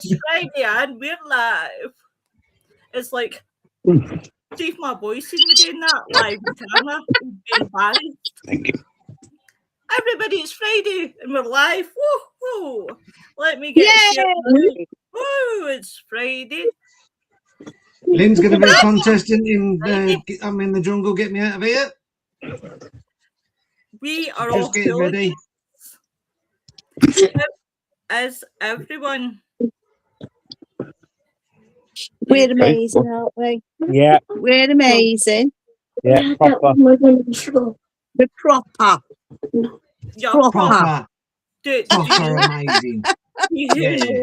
It's Friday and we're live. It's like, see if my boy seen me doing that live on camera, he'd be embarrassed. Thank you. Everybody, it's Friday and we're live. Woo, woo. Let me get it. Woo, it's Friday. Lynn's going to be a contestant in I'm in the jungle, get me out of here. We are Just all getting ready. As everyone. We're amazing, aren't we? Yeah. We're amazing. Yeah, proper. We're proper. You're Proper. Proper amazing. Yeah.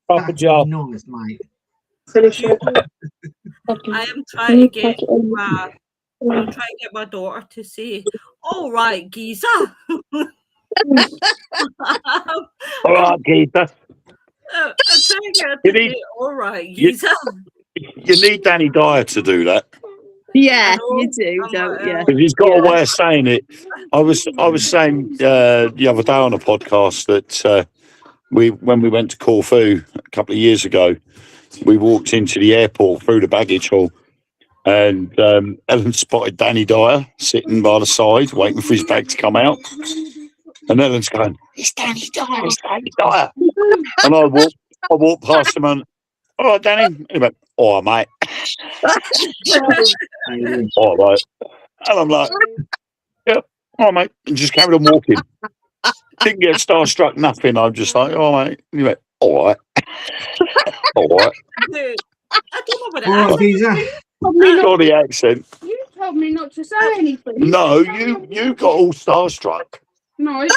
Proper job. Nice, mate. I am trying to get my daughter to say, "All right, geezer." All right, geezer. I'm trying to get her to say, "All right, geezer." You need Danny Dyer to do that. Yeah, you do, don't you? Because he's got a way of saying it. I was saying the other day on a podcast that when we went to Corfu a couple of years ago, we walked into the airport through the baggage hall, and Ellen spotted Danny Dyer sitting by the side, waiting for his bag to come out. And Ellen's going, "It's Danny Dyer, it's Danny Dyer." And I walked past him and, "All right, Danny." And he went, "All right, mate." All right. And I'm like, "Yeah, all right, mate." And just carried on walking. Didn't get starstruck, nothing. I'm just like, "Oh, mate." And he went, "All right." All right. Dude, I don't know what it is. Got the accent. You told me not to say anything. No, you got all starstruck. No, you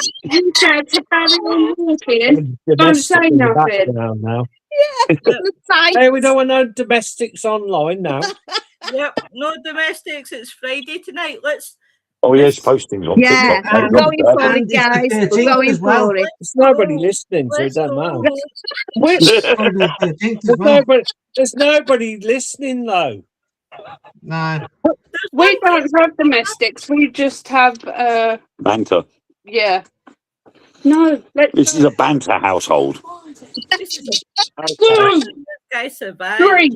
said to carry on walking. Don't say nothing. Now. Yeah. Hey, we don't want no domestics online now. Yep, no domestics. It's Friday tonight. Oh, yes, postings on Yeah, TikTok. we're going for it, guys. We're going for it. There's nobody listening, so it doesn't matter. There's nobody listening, though. No. We don't have domestics. We just have Banter. yeah. No, This is a banter household. Guys survive. 3,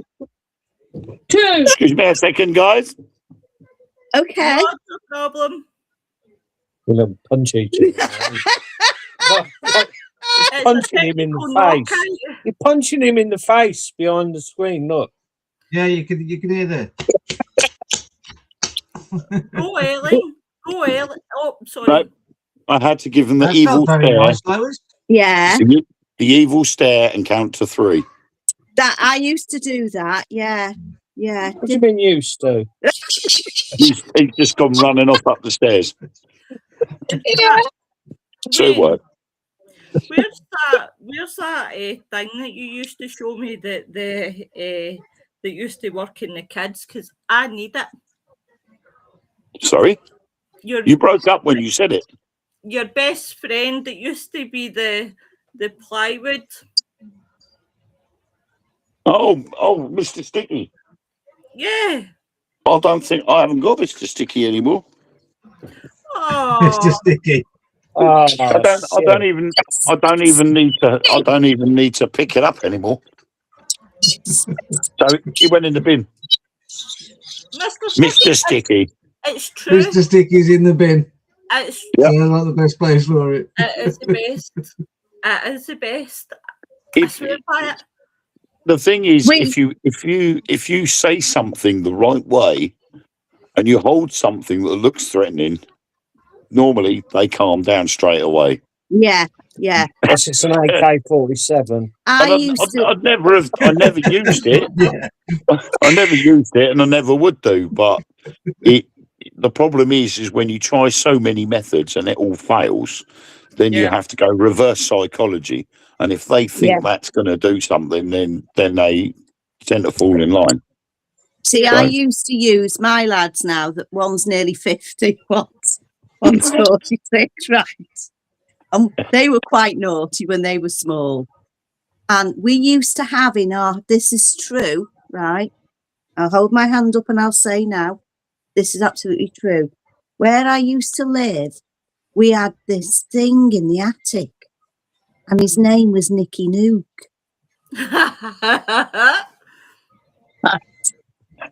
2. Excuse me a second, guys. Okay. Not a problem. We'll punch each other. Punching him in the face. You're punching him in the face behind the screen. Look. Yeah, you can hear that. Go, Ellen. Go, Ellen. Oh, sorry. No, I had to give them the That's evil not very stare. nice, Lois. Yeah. The evil stare and count to 3. That I used to do that. Yeah. Yeah. What have you been used to? He's just gone running off up the stairs. Yeah. So it worked. Where's that thing that you used to show me that used to work in the kids? Because I need it. Sorry? You broke up when you said it. Your best friend that used to be the plywood. Oh, Mr. Sticky. Yeah. I haven't got Mr. Sticky anymore. Oh. Mr. Sticky. Oh, I don't even need to pick it up anymore. So he went in the bin. Mr. Sticky. It's true. Mr. Sticky's in the bin. It's Sounds like the best place for it. It is the best. It is the best. I swear by it. The thing is, if you say something the right way and you hold something that looks threatening, normally they calm down straight away. Yeah, yeah. Yes, it's an AK-47. I never used it. Yeah. I never used it, and I never would do. But the problem is when you try so many methods and it all fails, then you have to go reverse psychology. And if they think that's going to do something, then they tend to fall in line. See, I used to use my lads now that one's nearly 50, one's 46, right? And they were quite naughty when they were small. And we used to have this is true, right? I'll hold my hand up and I'll say now, this is absolutely true. Where I used to live, we had this thing in the attic, and his name was Nicky Nuke.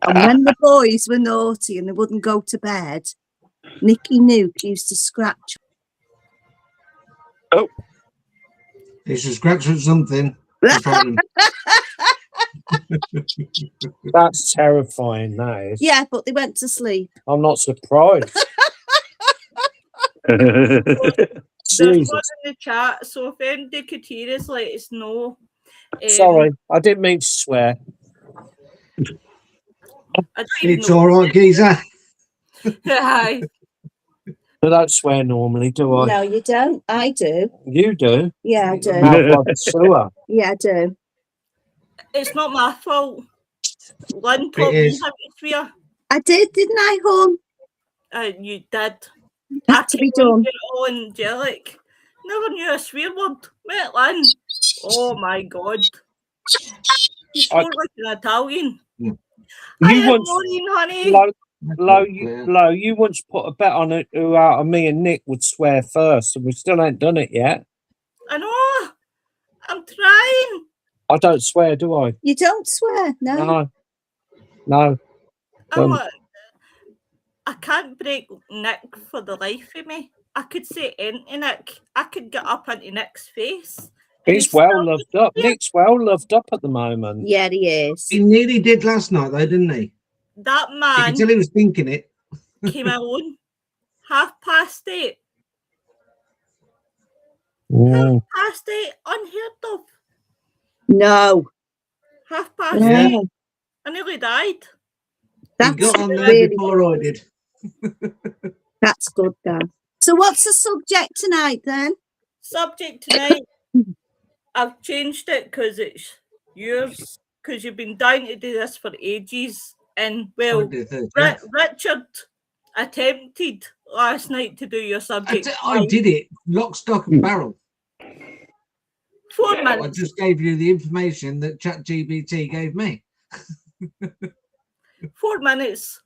And when the boys were naughty and they wouldn't go to bed, Nicky Nuke used to scratch. Oh, He should scratch at something. to frighten him. That's terrifying, that is. Yeah, but they went to sleep. I'm not surprised. There's Jesus. one in the chat, so if anybody could hear us, let us know. Sorry, I didn't mean to swear. I don't even It's know. all right, geezer. Aye. I don't swear normally, do I? No, you don't. I do. You do. Yeah, I do. Mouth like a sewer. Yeah, I do. It's not my fault. Lynn taught It me is. how to swear. I did, didn't I, hon? You did. Had to be came on done. here all angelic. Never knew a swear word. Met Lynn. Oh my god. You spoke like an Italian. Yeah. I You am once, Maureen, honey. Lo, you once put a bet on it who out of me and Nick would swear first, and we still ain't done it yet. I know. I'm trying. I don't swear, do I? You don't swear, no. No. I'm like, I can't break Nick for the life of me. I could say into Nick. I could get up into Nick's face. and He's he'd well still loved be up. there. Nick's well loved up at the moment. Yeah, he is. He nearly did last night, though, didn't he? That You man could tell he was thinking it. came on 8:30. Mm. 8:30, unheard of. No. 8:30. Yeah. I nearly died. That's He got on there really before I did. That's good, Dan. So what's the subject tonight, then? Subject tonight, I've changed it because it's yours, because you've been dying to do this for ages. And, well, Friday the 13th. Richard attempted last night to do your subject. I did it, lock, stock, and barrel. 4 I minutes. just gave you the information that ChatGPT gave me. 4 minutes.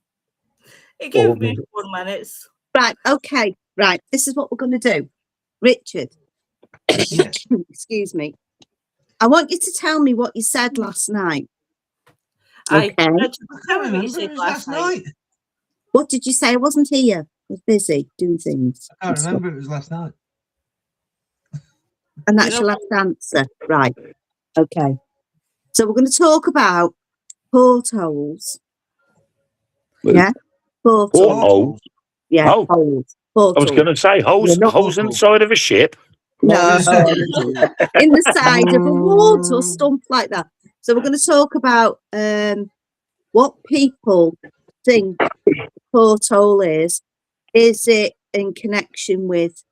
It gave me 4 minutes. Right, okay. Right, this is what we're going to do. Richard, Yes. excuse me. I want you to tell me what you said last night. Richard, I tell can't me what you remember. said It was last night. What did you say? I wasn't here. I was busy doing things. I can't remember. It was last night. And that's your last answer. Right. Okay. So we're going to talk about portholes. Yeah? Portholes. Portholes? Yeah, Oh. holes. I was Portholes. going to say holes, Yeah, not holes in the porthole. side of a ship. No, in the side of a wood or Mm. stuff like that. So we're going to talk about what people think a porthole is. Is it in connection with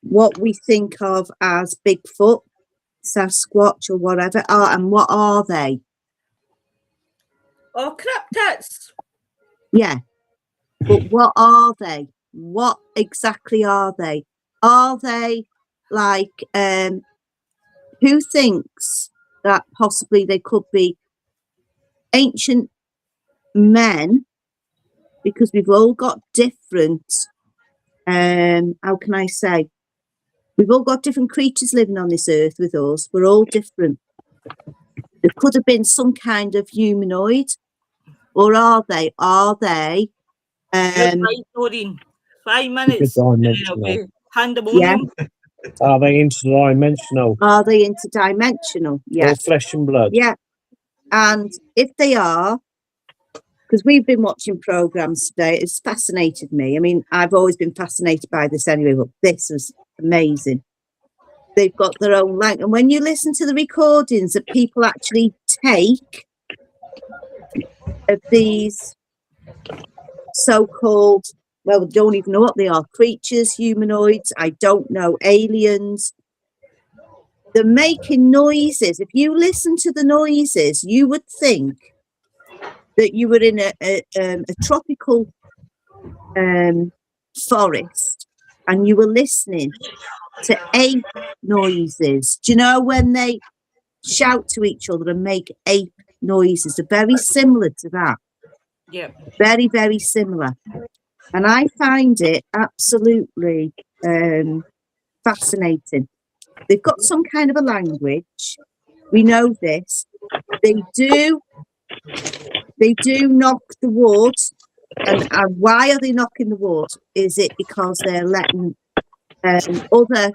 what we think of as Bigfoot, Sasquatch, or whatever? And what are they? Oh, cryptids. Yeah. But what are they? What exactly are they? Are they like who thinks that possibly they could be ancient men, because we've all got different how can I say, we've all got different creatures living on this earth with us. We're all different. There could have been some kind of humanoid, or are they You're right, Noreen. 5 minutes. Interdimensional. Pandemonium. Are they interdimensional are they interdimensional? Yeah. or flesh and blood? Yeah. And if they are, because we've been watching programs today, it's fascinated me. I mean, I've always been fascinated by this anyway, but this was amazing. They've got their own language. And when you listen to the recordings that people actually take of these so-called, well, we don't even know what they are, creatures, humanoids, I don't know, aliens. They're making noises. If you listen to the noises, you would think that you were in a tropical forest and you were listening to ape noises. Do you know when they shout to each other and make ape noises? They're very similar to that. Yeah. Very, very similar. And I find it absolutely fascinating. They've got some kind of a language. We know this. They do knock the wood. And why are they knocking the wood? Is it because they're letting other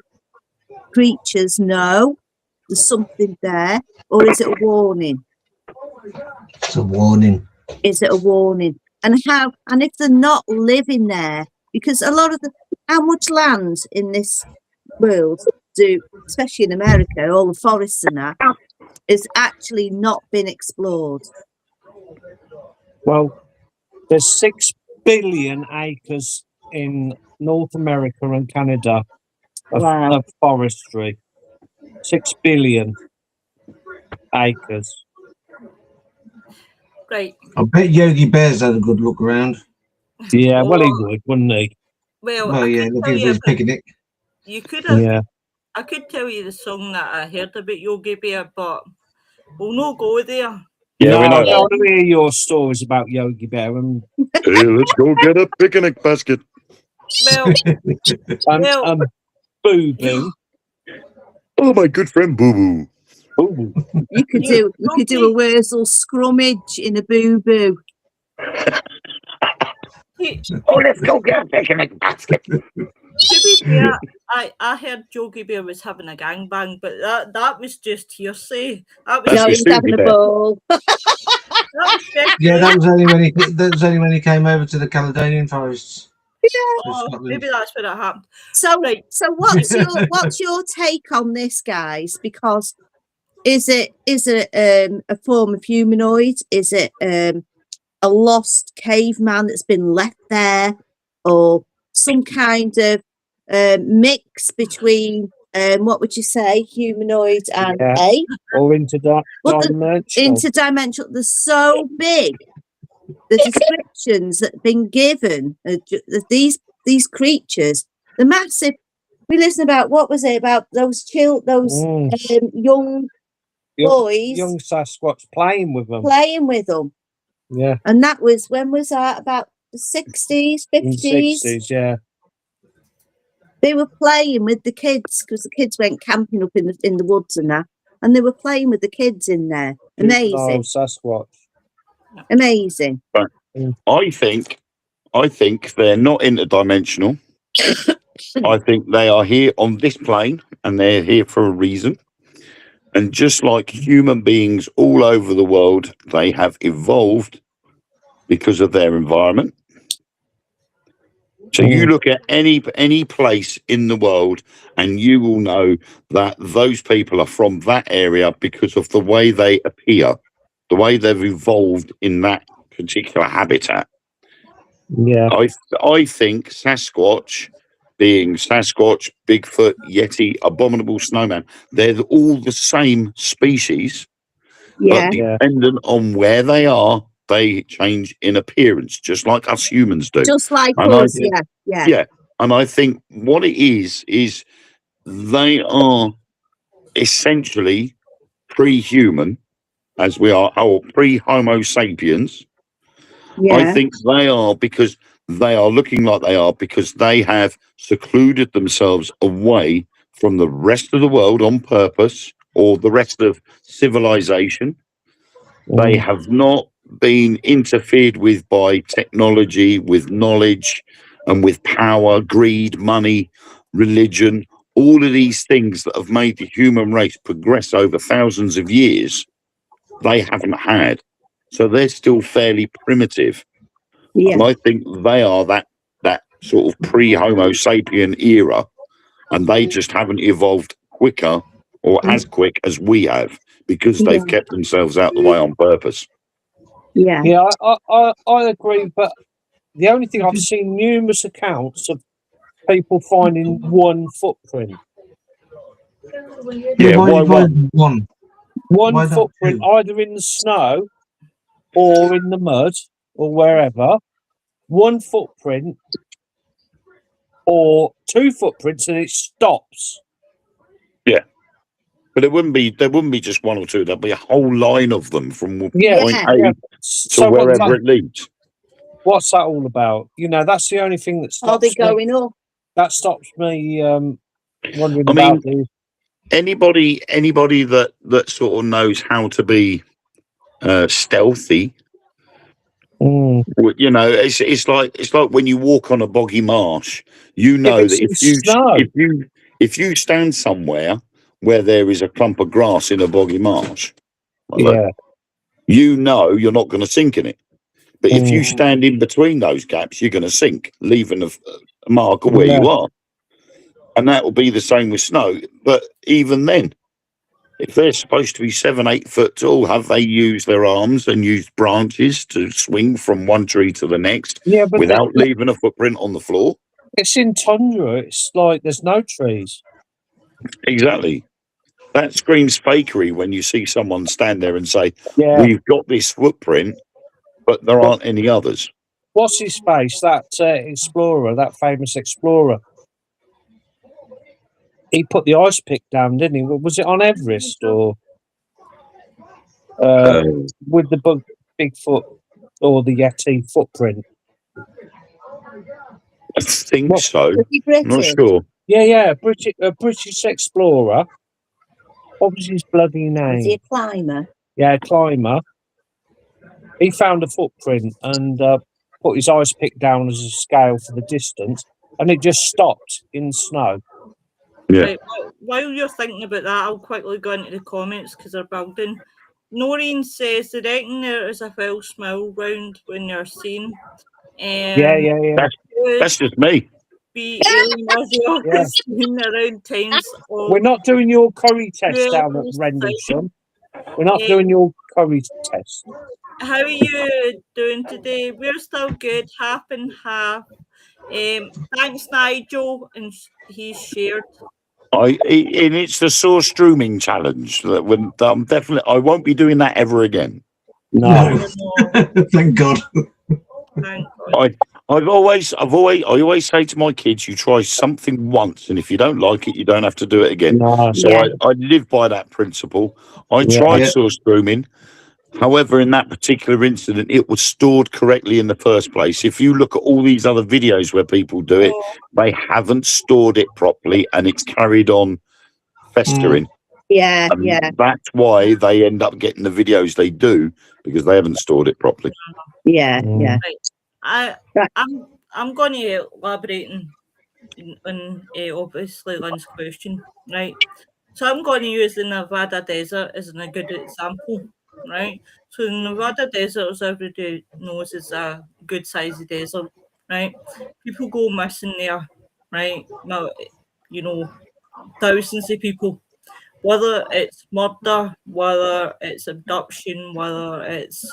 creatures know there's something there? Or is it a warning? It's a warning. Is it a warning? And if they're not living there, because a lot of how much land in this world especially in America, all the forests and that, is actually not been explored. Well, there's 6 billion acres in North America and Canada of forestry. 6 billion acres. Right. I bet Yogi Bear's had a good look around. Yeah, well, he would, wouldn't he? Well, yeah, looking for his picnic. You could have. Yeah. I could tell you the song that I heard about Yogi Bear, but we'll not go there. Yeah, no, we know I that. don't want to hear your stories about Yogi Bear and Hey, let's go get a picnic basket. Well, Boo Boo. Oh, my good friend Boo Boo. Ooh. You could do a Wurzel scrummage in a Boo Boo. Let's go get a picnic basket. To be fair, I heard Yogi Bear was having a gangbang, but that was just hearsay. That was No, he was having a ball. That was only when he came over to the Caledonian forests. Maybe that's where it happened. So what's your take on this, guys? Because is it a form of humanoid? Is it a lost caveman that's been left there, or some kind of mix between what would you say, humanoid and ape? Or interdimensional. Interdimensional. They're so big. The descriptions that have been given of these creatures, the massive. We listened about what was it about those young boys, young Sasquatch playing with them. Yeah, and that was when was that? About the 60s, 50s. 60s, yeah. They were playing with the kids because the kids went camping up in the woods and that, and they were playing with the kids in there. Amazing, Sasquatch. Amazing. But I think they're not interdimensional. I think they are here on this plane, and they're here for a reason. And just like human beings all over the world, they have evolved because of their environment. So you look at any place in the world, and you will know that those people are from that area because of the way they appear, the way they've evolved in that particular habitat. Yeah, I think Sasquatch, being Sasquatch, Bigfoot, Yeti, Abominable Snowman, they're all the same species, but dependent on where they are, they change in appearance, just like us humans do. Just like us, yeah. And I think what it is they are essentially pre-human, as we are, or pre-Homo sapiens. Yeah. I think they are because they are looking like they are because they have secluded themselves away from the rest of the world on purpose, or the rest of civilization. They have not been interfered with by technology, with knowledge, and with power, greed, money, religion, all of these things that have made the human race progress over thousands of years. They haven't had. So they're still fairly primitive. Yeah. And I think they are that sort of pre-Homo sapien era, and they just haven't evolved quicker or as quick as we have because they've kept themselves out the way on purpose. Yeah. Yeah, I agree, but the only thing I've seen numerous accounts of people finding one footprint. Yeah, why one? One footprint, either in the snow or in the mud or wherever. One footprint or two footprints, and it stops. Yeah, but there wouldn't be just one or two. There'd be a whole line of them from point A to wherever it leads. What's that all about? You know, that's the only thing that stops. Are they going up? That stops me wondering about these. anybody that sort of knows how to be stealthy, you know, it's like when you walk on a boggy marsh, you know that if you stand somewhere where there is a clump of grass in a boggy marsh, you know you're not going to sink in it. But if you stand in between those gaps, you're going to sink, leaving a mark of where you are. And that will be the same with snow. But even then, if they're supposed to be 7-8 foot tall, have they used their arms and used branches to swing from one tree to the next without leaving a footprint on the floor? It's in tundra. It's like there's no trees. Exactly. That screams fakery when you see someone stand there and say, we've got this footprint, but there aren't any others. What's his face? That explorer, that famous explorer. He put the ice pick down, didn't he? Was it on Everest or with the Bigfoot or the Yeti footprint? I think so. I'm not sure. Yeah, a British explorer. What was his bloody name? Was he a climber? Yeah, a climber. He found a footprint and put his ice pick down as a scale for the distance, and it just stopped in snow. Yeah. Right, while you're thinking about that, I'll quickly go into the comments because they're building. Noreen says they reckon there is a foul smell round when they're seen. Yeah. That's just me. Be alien as well as seen around times. We're not doing your curry test down at Rendlesham. We're not doing your curry test. How are you doing today? We're still good, half and half. Thanks, Nigel, and he's shared. And it's the sore streaming challenge. That when I won't be doing that ever again. No. Thank God. Thank God. I always say to my kids, you try something once, and if you don't like it, you don't have to do it again. So I live by that principle. I tried source streaming. However, in that particular incident, it was stored correctly in the first place. If you look at all these other videos where people do it, they haven't stored it properly, and it's carried on festering. Yeah. That's why they end up getting the videos they do, because they haven't stored it properly. Yeah. Right. I'm going to elaborate on obviously Lynn's question, right? So I'm going to use the Nevada desert as a good example, right? So the Nevada desert, as everybody knows, is a good sized desert, right? People go missing there, right? Now, you know, thousands of people, whether it's murder, whether it's abduction, whether it's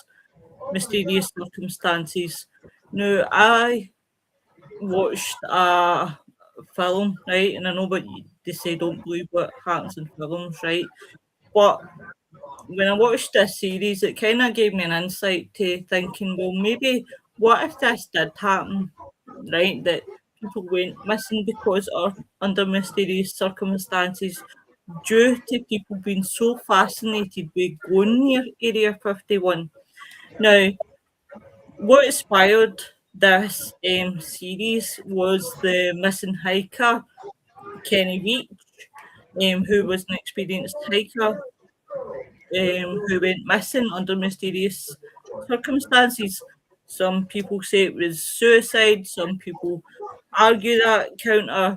mysterious circumstances. Now, I watched a film, right? And I know what they say, don't believe what happens in films, right? But when I watched this series, it kind of gave me an insight to thinking, well, maybe what if this did happen, right? That people went missing because of under mysterious circumstances due to people being so fascinated with going near Area 51. Now, what inspired this series was the missing hiker, Kenny Veach, who was an experienced hiker who went missing under mysterious circumstances. Some people say it was suicide, some people argue that counter.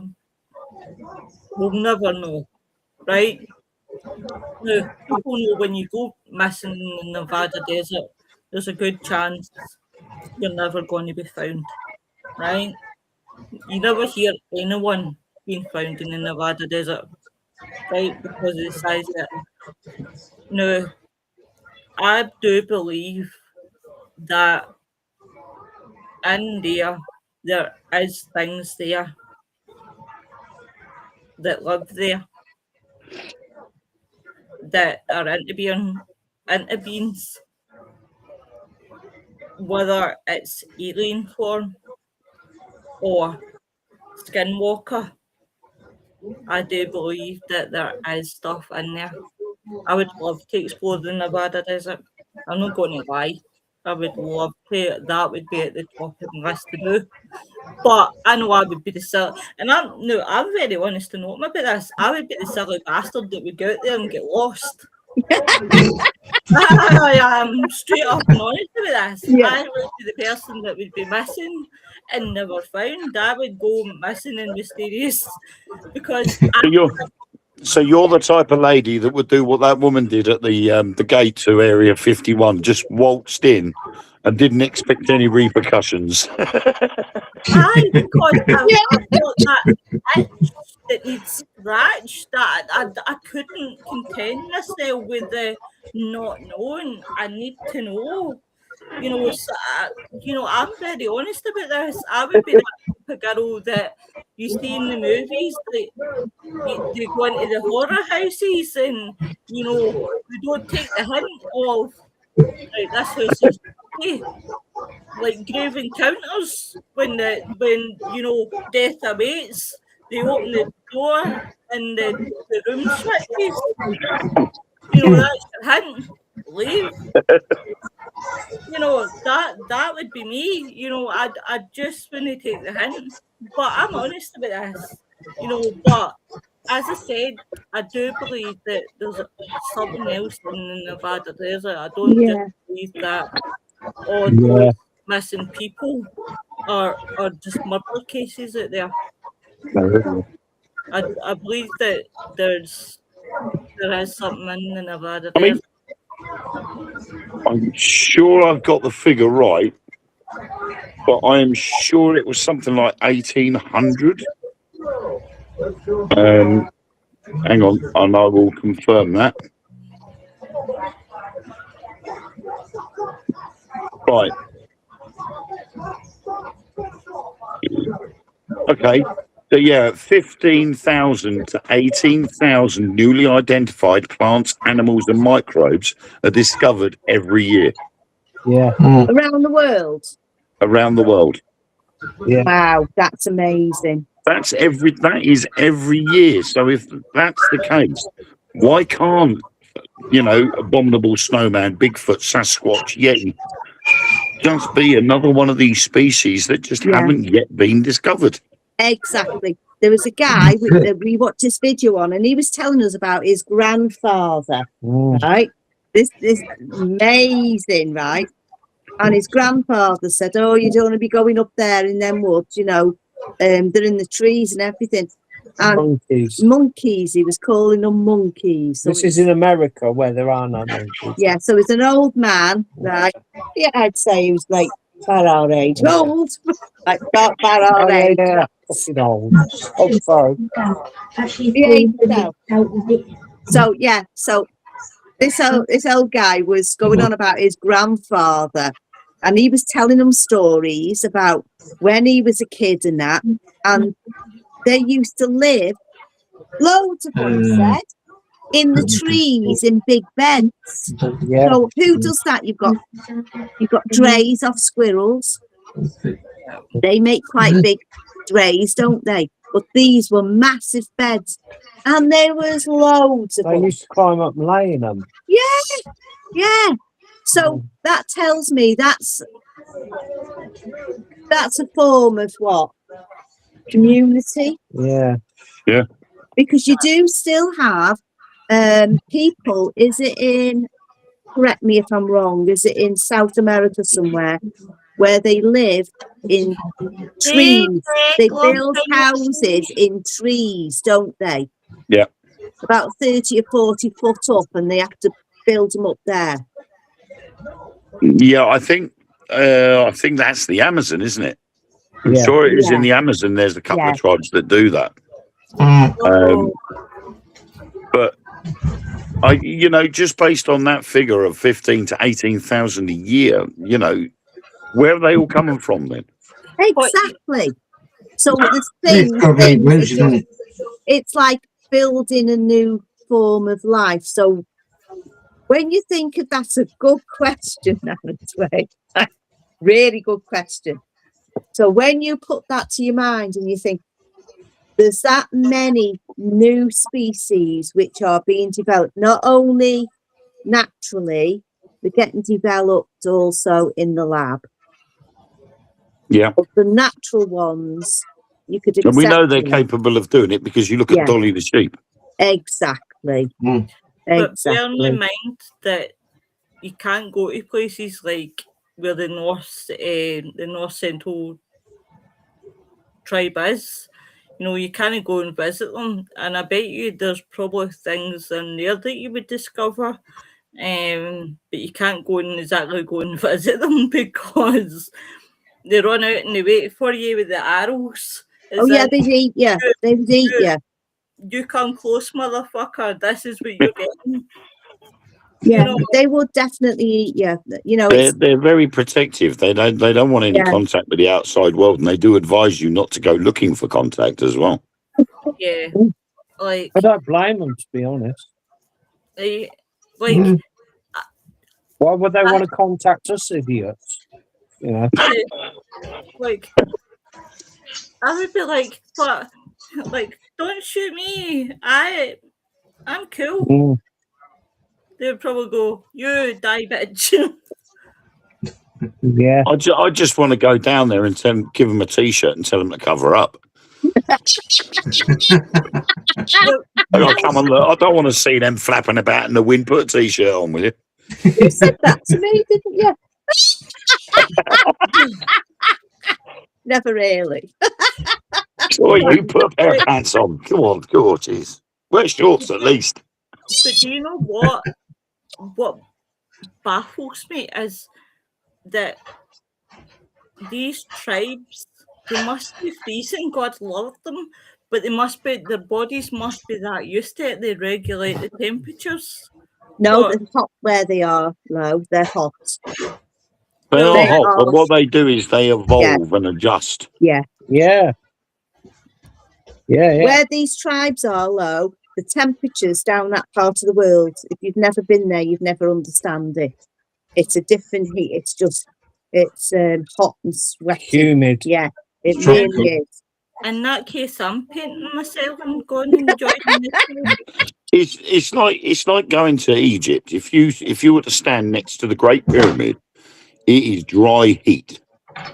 We'll never know, right? Now, people know when you go missing in the Nevada desert, there's a good chance you're never going to be found, right? You never hear anyone being found in the Nevada desert, right? Because of the size of it. Now, I do believe that in there is things there that live there that are into beings, whether it's alien form or skinwalker. I do believe that there is stuff in there. I would love to explore the Nevada desert. I'm not going to lie. I would love to. That would be at the top of my list to do. But I know I would be the silly, and I'm very honest and open about this. I would be the silly bastard that would go out there and get lost. I am straight up and honest about this. Yeah. I would be the person that would be missing and never found. I would go missing and mysterious because So you're the type of lady that would do what that woman did at the gate to Area 51, just waltzed in and didn't expect any repercussions. Aye, because I've got that itch that needs scratched. That I couldn't contain myself with the not knowing. I need to know. So I'm very honest about this. I would be that type of girl that you see in the movies that they go into the horror houses and we don't take the hint of right, this house is okay. Like Grave Encounters, when death awaits, they open the door and the room switches. That's your hint. Leave. That would be me. I just wouldn't take the hint. But I'm honest about this. But as I said, I do believe that there's something else in the Nevada desert. I don't just believe that those missing people are just murder cases out there. I believe that there is something in the Nevada desert. I'm sure I've got the figure right, but I am sure it was something like 1800. Hang on, and I will confirm that. Right. Okay. So yeah, 15,000 to 18,000 newly identified plants, animals, and microbes are discovered every year. Yeah. Around the world. Around the world. Yeah. Wow, that's amazing. That is every year. So if that's the case, why can't abominable snowman, Bigfoot, Sasquatch, Yeti just be another one of these species that just haven't yet been discovered? Exactly. There was a guy we watched this video on, and he was telling us about his grandfather. Right, this amazing, right? And his grandfather said, "Oh, you don't want to be going up there in them woods, they're in the trees and everything." And monkeys. He was calling them monkeys. So this is in America where there are no monkeys. Yeah. So it's an old man, right? Yeah, I'd say he was like about our age. Old, like about our age. Yeah. Fucking old. Oh, sorry. So yeah, so this old guy was going on about his grandfather, and he was telling them stories about when he was a kid and that, and they used to live, loads of them said, in the trees in big beds. Yeah. So who does that? You've got drays of squirrels. They make quite big drays, don't they? But these were massive beds, and there was loads of them. They used to climb up and lay in them. Yeah. So that tells me that's a form of what? Community. Yeah. Because you do still have people. Is it in? Correct me if I'm wrong. Is it in South America somewhere where they live in trees? They build houses in trees, don't they? Yeah. About 30 or 40 foot up, and they have to build them up there. Yeah, I think that's the Amazon, isn't it? I'm sure it is in the Amazon. There's a couple of tribes that do that. But just based on that figure of 15 to 18,000 a year, where are they all coming from then? Exactly. So the thing, it's like building a new form of life. So when you think of that's a good question, really good question. So when you put that to your mind and you think there's that many new species which are being developed, not only naturally, they're getting developed also in the lab. Yeah. But the natural ones, you could accept. And we know they're them. capable of doing it because you look at Yeah. Dolly the sheep. Exactly. Mm. But bear Exactly. in mind that you can't go to places like where the North Central tribe is. You know, you can't go and visit them, and I bet you there's probably things in there that you would discover. But you can't go and exactly go and visit them because they run out and they wait for you with the arrows. Oh yeah, they'd eat you. They'd eat you. You come close, motherfucker. This is what you're getting. Yeah, You know, they would definitely eat you. You know, They're very protective. They don't want any contact with the outside world, and they do advise you not to go looking for contact as well. yeah, like I don't blame them, to be honest. like Why would they want to contact us idiots? You know, like I would be like, but like, don't shoot me. I'm cool. They'd probably go, you die, bitch. Yeah. I just want to go down there and give them a T-shirt and tell them to cover up. Oh, come on, look, I don't want to see them flapping about in the wind. Put a T-shirt on, will you? You said that to me, didn't you? Never really. Boy, you put a pair of pants on. Come on, jeez. Wear shorts at least. But do you know what? What baffles me is that these tribes, they must be freezing. God loved them, but their bodies must be that used to it. They regulate the temperatures. No, But they're hot where they are, Lo. They're hot. They Well, are they hot, are. but what they do is they evolve and adjust. Yeah. Yeah. Yeah, yeah. Where these tribes are, Lo, the temperatures down that part of the world, if you've never been there, you've never understand it. It's a different heat. It's hot and sweaty. Humid. Yeah, it Tropical. really is. in that case, I'm painting myself and going and joining this. It's like going to Egypt. If you were to stand next to the Great Pyramid, it is dry heat.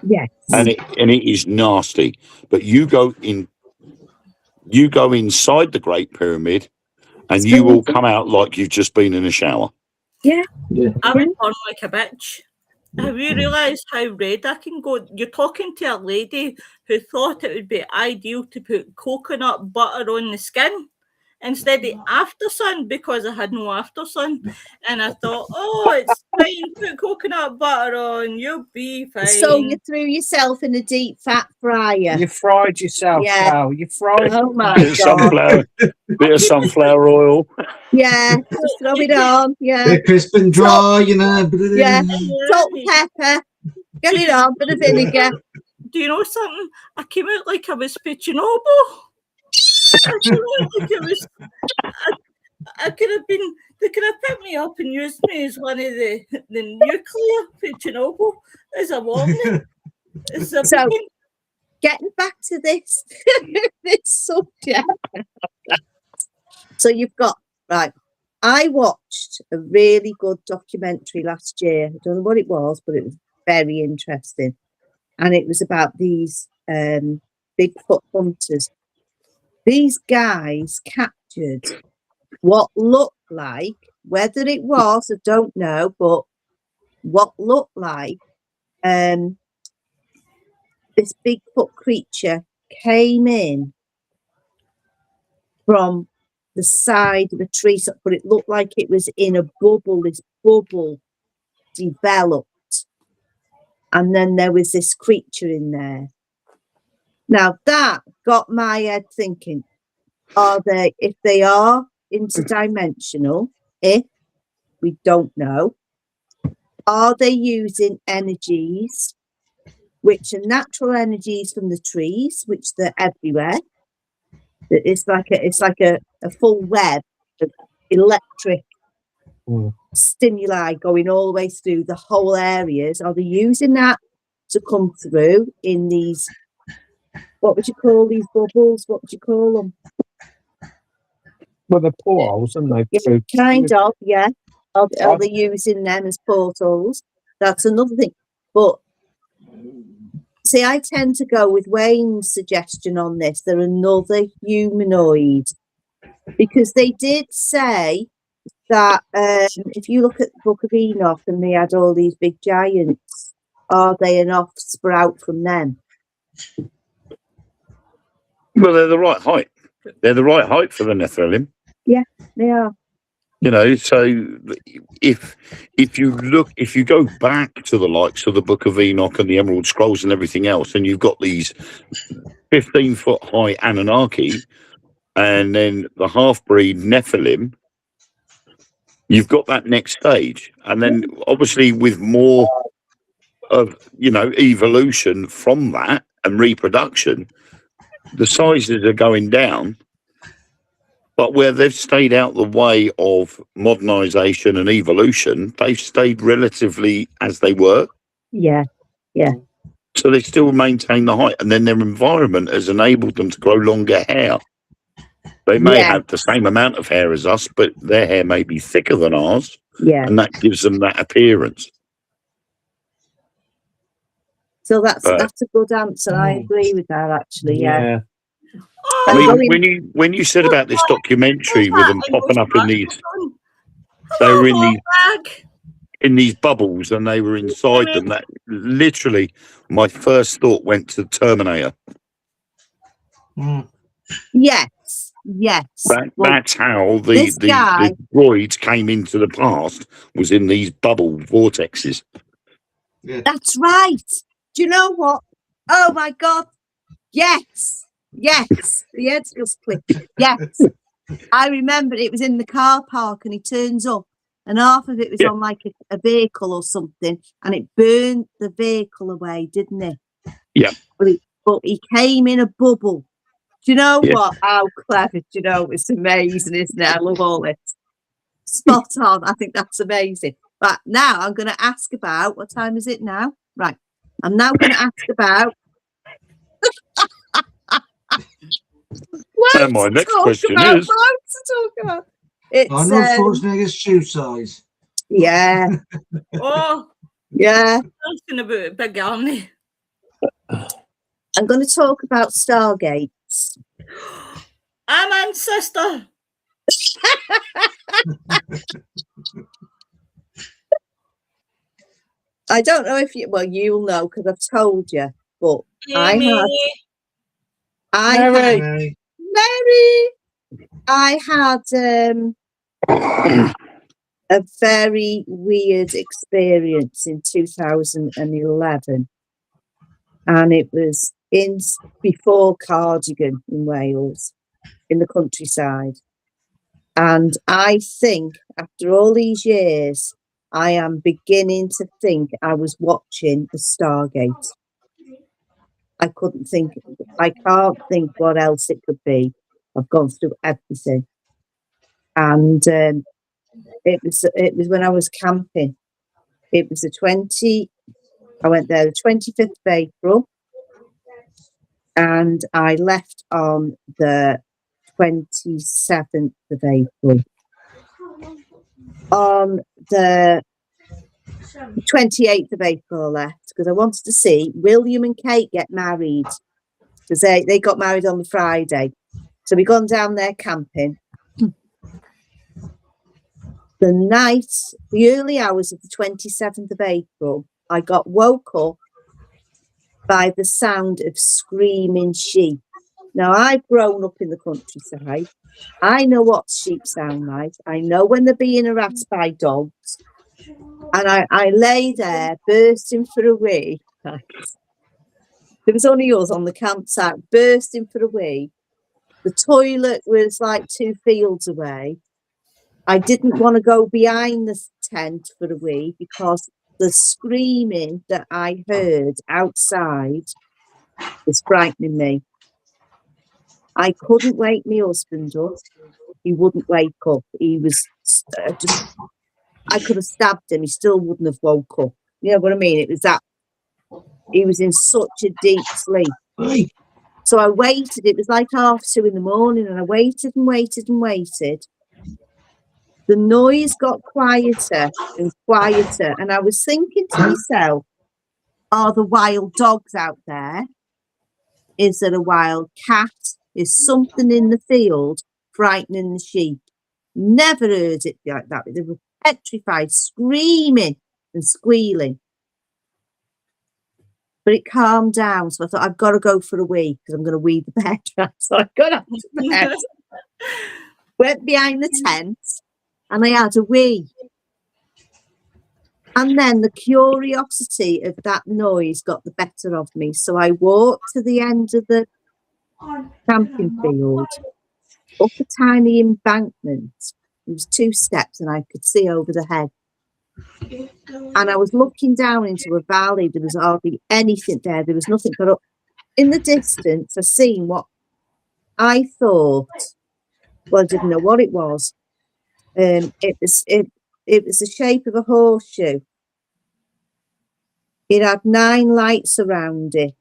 Yes. And it is nasty. But you go inside the Great Pyramid and you will come out like you've just been in a shower. Yeah. I would burn like a bitch. Have you realised how red I can go? You're talking to a lady who thought it would be ideal to put coconut butter on the skin instead of after sun because I had no after sun. And I thought, oh, it's fine, put coconut butter on, you'll be fine. So you threw yourself in a deep fat fryer. You fried yourself, Yeah. Val. You fried Oh my Bit of sunflower oil. Yeah, just throw it on. Yeah. They're crisp and dry, you know. Yeah. Salt and pepper. Get it on, bit of vinegar. Do you know something? I came out like I was Pichinobo. I came out like it was. I could have been. They could have picked me up and used me as one of the nuclear Pichinobo as a warning. So, getting back to this this subject. So you've got right. I watched a really good documentary last year. I don't know what it was, but it was very interesting. And it was about these Bigfoot hunters. These guys captured what looked like, whether it was, I don't know, but what looked like this Bigfoot creature came in from the side of a tree, but it looked like it was in a bubble. This bubble developed, and then there was this creature in there. Now that got my head thinking: if they are interdimensional? If we don't know, are they using energies which are natural energies from the trees, which they're everywhere? It's like a full web of electric stimuli going all the way through the whole areas. Are they using that to come through in these, what would you call these bubbles? What would you call them? Well, the portholes, aren't they? Yeah, kind of, yeah. Are they using them as portals? That's another thing. But see, I tend to go with Wayne's suggestion on this. They're another humanoid. Because they did say that if you look at the Book of Enoch and they had all these big giants, are they an offsprout from them? Well, they're the right height. They're the right height for the Nephilim. Yeah, they are. You know, so if you go back to the likes of the Book of Enoch and the Emerald Scrolls and everything else, and you've got these 15-foot high Anunnaki, and then the half-breed Nephilim, you've got that next stage, and then obviously with more of evolution from that and reproduction, the sizes are going down. But where they've stayed out the way of modernisation and evolution, they've stayed relatively as they were. Yeah, yeah. So they still maintain the height, and then their environment has enabled them to grow longer hair. They may have the same amount of hair as us, but their hair may be thicker than ours, and that gives them that appearance. So that's a good answer. I agree with that, actually. Yeah. I mean, when you said about this documentary with them popping up in these, they were in these bubbles and they were inside them. That literally, my first thought went to Terminator. Yes. That's how the droids came into the past, was in these bubble vortexes. Yeah. That's right. Do you know what? Oh my God. Yes. The head's just clicked. Yes. I remember it was in the car park and he turns up and half of it was on like a vehicle or something and it burned the vehicle away, didn't it? Yeah. But he came in a bubble. Do you know what? How clever. Do you know? It's amazing, isn't it? I love all this. Spot on. I think that's amazing. But now I'm going to ask about, what time is it now? Right. I'm now going to ask about. My next question is. Arnold Schwarzenegger's shoe size. Yeah. Yeah. Asking about big army. I'm going to talk about Stargates. I'm in, sister. I don't know if you'll know because I've told you, but I had a very weird experience in 2011, and it was before Cardigan in Wales, in the countryside. And I think after all these years, I am beginning to think I was watching the Stargate. I can't think what else it could be. I've gone through everything. And it was when I was camping. It was I went there the 25th of April. And I left on the 27th of April. On the 28th of April, I left because I wanted to see William and Kate get married because they got married on the Friday. So we gone down there camping. The early hours of the 27th of April, I got woke up by the sound of screaming sheep. Now, I've grown up in the countryside. I know what sheep sound like. I know when they're being harassed by dogs. And I lay there bursting for a wee. There was only us on the campsite, bursting for a wee. The toilet was like 2 fields away. I didn't want to go behind the tent for a wee because the screaming that I heard outside was frightening me. I couldn't wake my husband up. He wouldn't wake up. He was I could have stabbed him. He still wouldn't have woke up. You know what I mean? It was that. He was in such a deep sleep. So I waited. It was like 2:30 in the morning, and I waited and waited and waited. the noise got quieter and quieter. And I was thinking to myself, are the wild dogs out there? Is there a wild cat? Is something in the field frightening the sheep? Never heard it like that. They were petrified, screaming and squealing. But it calmed down. So I thought, I've got to go for a wee because I'm going to wee the bed. So I got out of bed, went behind the tent, and I had a wee. And then the curiosity of that noise got the better of me. So I walked to the end of the camping field, up a tiny embankment. There was 2 steps and I could see over the head. And I was looking down into a valley. There was hardly anything there. There was nothing but up. In the distance, I seen what I thought, well, I didn't know what it was. It was the shape of a horseshoe. It had 9 lights around it.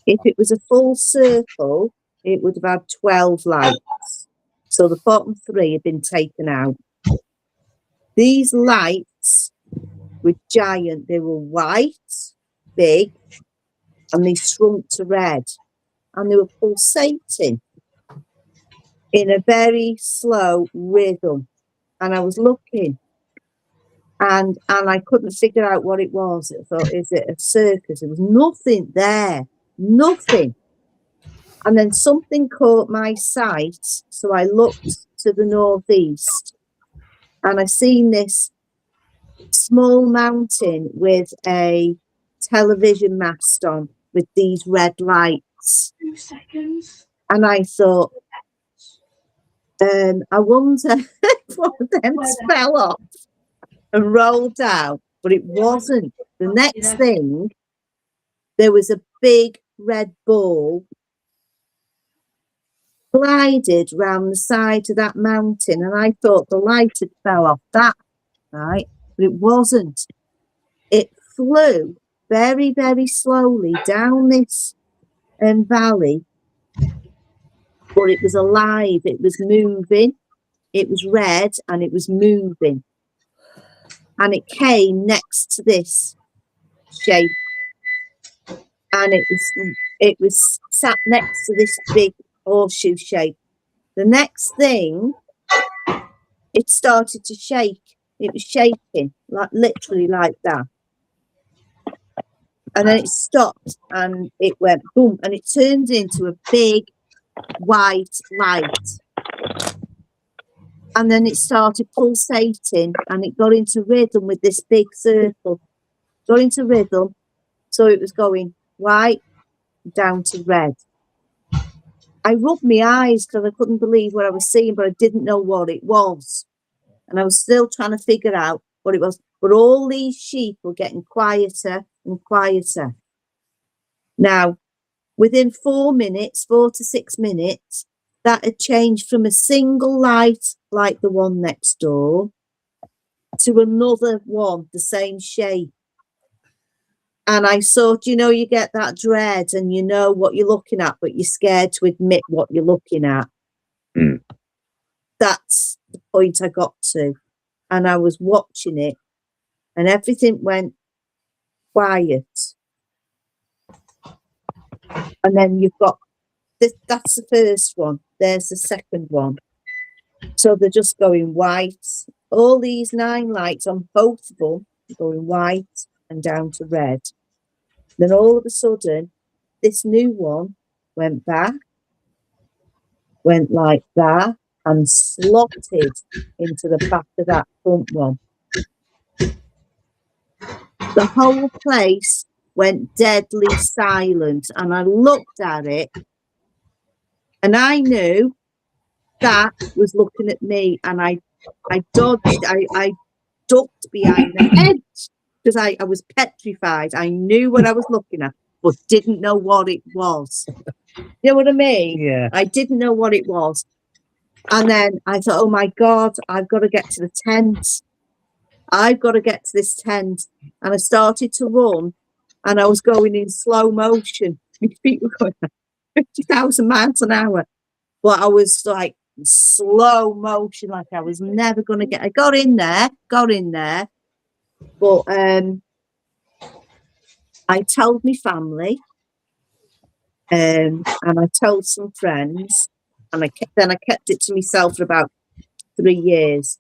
If it was a full circle, it would have had 12 lights. So the bottom 3 had been taken out. These lights were giant. They were white, big, and they shrunk to red. And they were pulsating in a very slow rhythm. And I was looking, and I couldn't figure out what it was. I thought, is it a circus? There was nothing there, nothing. And then something caught my sight, so I looked to the northeast, and I seen this small mountain with a television mast on with these red lights. 2 seconds. And I thought, I wonder if one of them fell off and rolled down, but it wasn't. The next thing, there was a big red ball glided round the side of that mountain, and I thought the light had fell off that, right? But it wasn't. It flew very, very slowly down this valley, but it was alive. It was moving. It was red and it was moving. And it came next to this shape, and it was sat next to this big horseshoe shape. The next thing, it started to shake. It was shaking, like literally like that. And then it stopped and it went boom, and it turned into a big white light. And then it started pulsating and it got into rhythm with this big circle. Got into rhythm. So it was going white down to red. I rubbed my eyes because I couldn't believe what I was seeing, but I didn't know what it was. And I was still trying to figure out what it was. But all these sheep were getting quieter and quieter. Now, within 4 to 6 minutes, that had changed from a single light like the one next door to another one, the same shape. And I thought, you get that dread and you know what you're looking at, but you're scared to admit what you're looking at. Mm. That's the point I got to. And I was watching it and everything went quiet. And then you've got this, that's the first one. There's the second one. So they're just going white. All these 9 lights on both of them going white and down to red. Then all of a sudden, this new one went back, went like that, and slotted into the back of that front one. The whole place went deadly silent, and I looked at it, and I knew that was looking at me, and I dodged, I ducked behind the hedge because I was petrified. I knew what I was looking at, but didn't know what it was. You know what I mean? Yeah. I didn't know what it was. And then I thought, oh my God, I've got to get to the tent. I've got to get to this tent. And I started to run, and I was going in slow motion. My feet were going 50,000 miles an hour. But I was like slow motion, like I was never going to get. I got in there, but I told my family, and I told some friends, and I kept it to myself for about 3 years,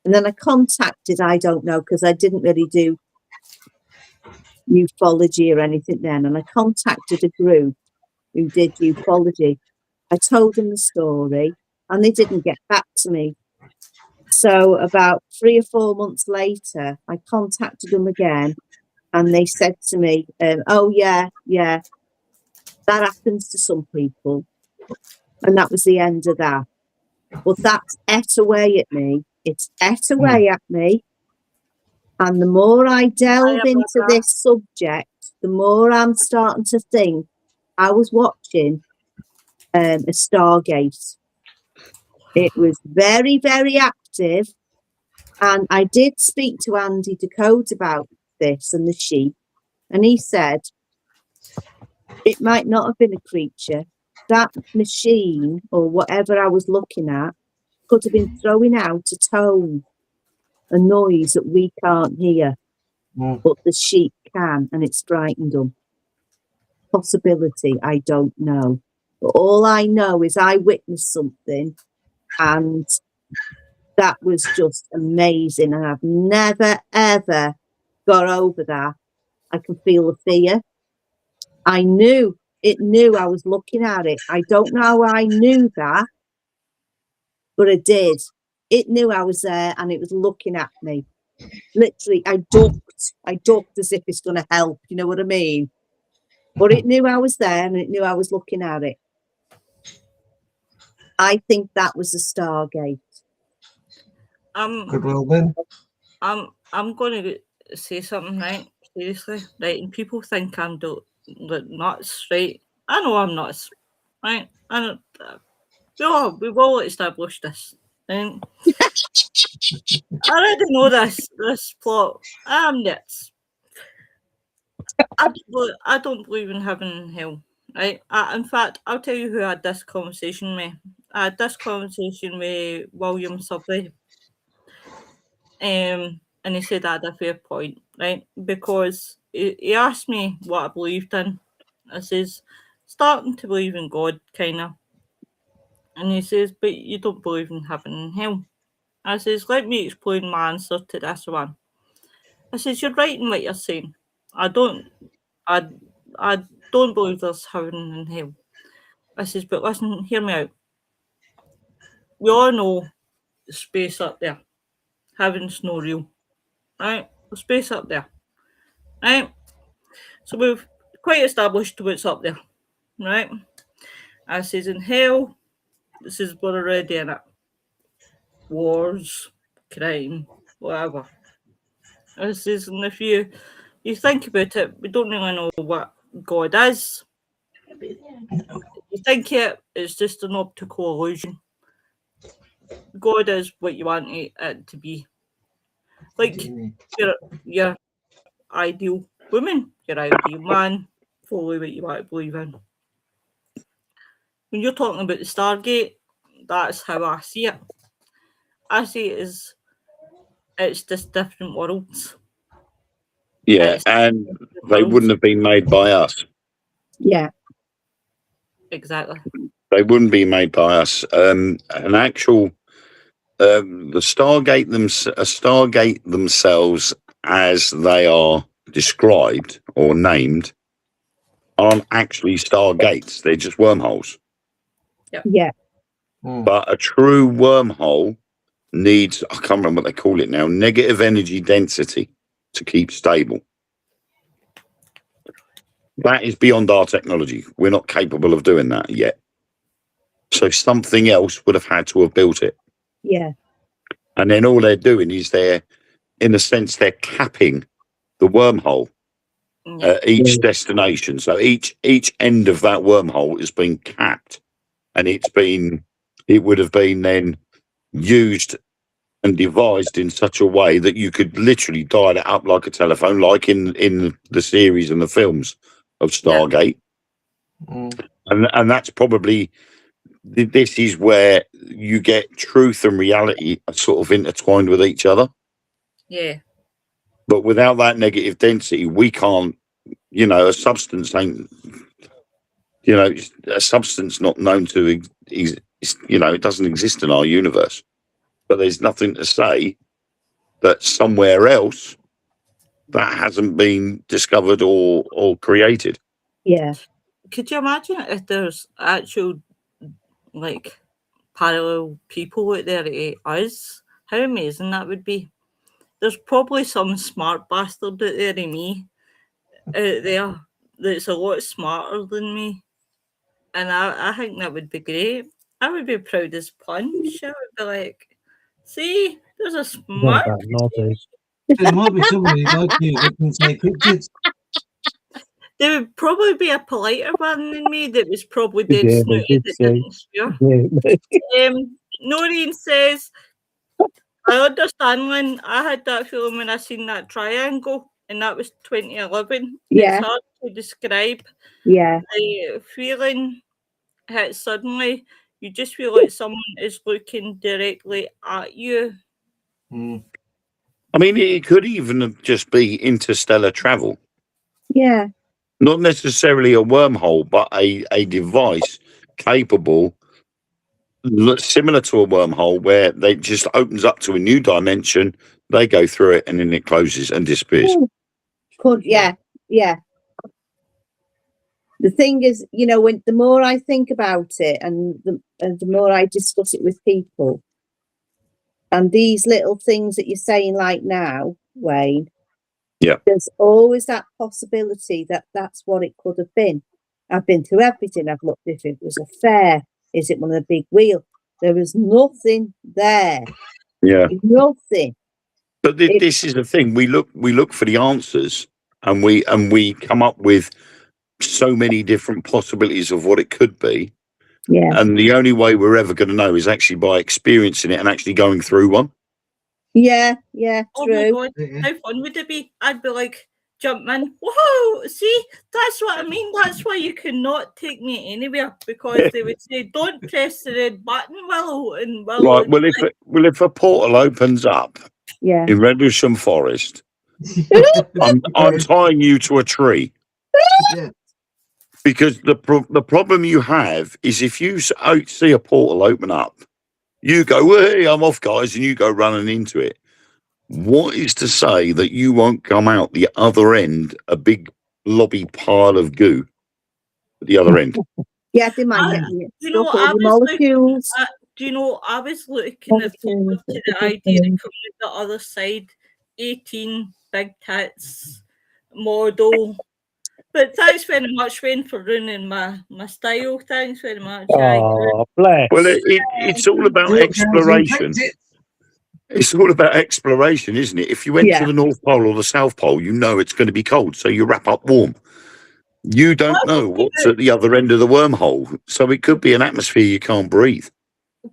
and then I contacted, I don't know, because I didn't really do ufology or anything then, and I contacted a group who did ufology. I told them the story, and they didn't get back to me. So about 3 or 4 months later, I contacted them again, and they said to me, "Oh yeah, that happens to some people," and that was the end of that. But that's ate away at me. It's ate away at me, and the more I delve into this subject, the more I'm starting to think I was watching a Stargate. It was very, very active. And I did speak to Andy Decode about this and the sheep. And he said, it might not have been a creature. That machine or whatever I was looking at could have been throwing out a tone, a noise that we can't hear. But the sheep can, and it's frightened them. Possibility, I don't know. But all I know is I witnessed something, and that was just amazing. And I've never, ever got over that. I can feel the fear. I knew I was looking at it. I don't know how I knew that, but I did. It knew I was there, and it was looking at me. Literally, I ducked as if it's going to help. You know what I mean? But it knew I was there, and it knew I was looking at it. I think that was a Stargate. Could well been. I'm going to say something, right? Seriously, right? And people think I'm nuts, right? I know I'm nuts, right? And we've all established this, right? I already know this plot. I'm nuts. I don't believe in heaven and hell, right? In fact, I'll tell you who I had this conversation with. I had this conversation with William Subway. And he said I had a fair point, right? Because he asked me what I believed in. I says, starting to believe in God, kind of. And he says, but you don't believe in heaven and hell. I says, let me explain my answer to this one. I says, you're right in what you're saying. I don't believe there's heaven and hell. I says, but listen, hear me out. We all know the space up there. Heaven's no real. Right? The space up there. Right? So we've quite established what's up there. Right? I says, in hell, this is we're already in it. Wars, crime, whatever. I says, and if you think about it, we don't really know what God is. You think it's just an optical illusion. God is what you want it to be. Like your ideal woman, your ideal man, fully what you want to believe in. When you're talking about the Stargate, that's how I see it. I see it as it's just different worlds. Yeah, and they wouldn't have been made by us. Yeah. Exactly. They wouldn't be made by us. An actual the Stargate themselves, as they are described or named, aren't actually Stargates. They're just wormholes. Yeah. But a true wormhole needs, I can't remember what they call it now, negative energy density to keep stable. That is beyond our technology. We're not capable of doing that yet. So something else would have had to have built it. Yeah. And then all they're doing is in a sense, they're capping the wormhole at each destination. So each end of that wormhole is being capped, and it would have been then used and devised in such a way that you could literally dial it up like a telephone, like in the series and the films of Stargate. And that's probably this is where you get truth and reality are sort of intertwined with each other. Yeah. But without that negative density, we can't, a substance ain't, a substance not known to, it doesn't exist in our universe. But there's nothing to say that somewhere else that hasn't been discovered or created. Yeah. Could you imagine if there's actual, like, parallel people out there to us? How amazing that would be. There's probably some smart bastard out there to me, out there, that's a lot smarter than me. And I think that would be great. I would be proud as punch. I would be like, see, there's a What smart. about Noddy? There might be somebody like you that can take pictures. There would probably be a politer one than me that was probably dead Yeah, they snooty did that say. didn't swear. Yeah. Noreen says, I understand, Lynn. I had that feeling when I seen that triangle, and that was 2011. Yeah. It's hard to describe. Yeah. The feeling hits suddenly. You just feel like someone is looking directly at you. I mean, it could even just be interstellar travel. Yeah. Not necessarily a wormhole, but a device capable, similar to a wormhole, where they just opens up to a new dimension, they go through it, and then it closes and disappears. Could, yeah. The thing is, when the more I think about it and the more I discuss it with people, and these little things that you're saying like now, Wayne, Yeah. there's always that possibility that that's what it could have been. I've been through everything. I've looked if it was a fair. Is it one of the big wheels? There was nothing there. Yeah. Nothing. But this is the thing. We look for the answers, and we come up with so many different possibilities of what it could be. Yeah. And the only way we're ever going to know is actually by experiencing it and actually going through one. Yeah, Oh true. my God, how fun would it be? I'd be like, jump in. Whoa, see, that's what I mean. That's why you cannot take me anywhere, because they would say, don't press the red button, Willow. And Willow Right. Well, if a portal opens up Yeah. in Redlesham Forest, I'm tying you to a tree. Yeah. Because the problem you have is if you see a portal open up, you go, hey, I'm off, guys, and you go running into it. What is to say that you won't come out the other end, a big blobby pile of goo at the other end? Yeah, they might get Do you. you know what I was molecules. I was looking at forward to the idea of coming to the other side, 18 big tits model. But thanks very much, Wayne, for ruining my style. Thanks very much. Oh, bless. Well, it's all about exploration. It's all about exploration, isn't it? If you went to the North Pole or the South Pole, you know it's going to be cold, so you wrap up warm. You don't know what's at the other end of the wormhole, so it could be an atmosphere you can't breathe.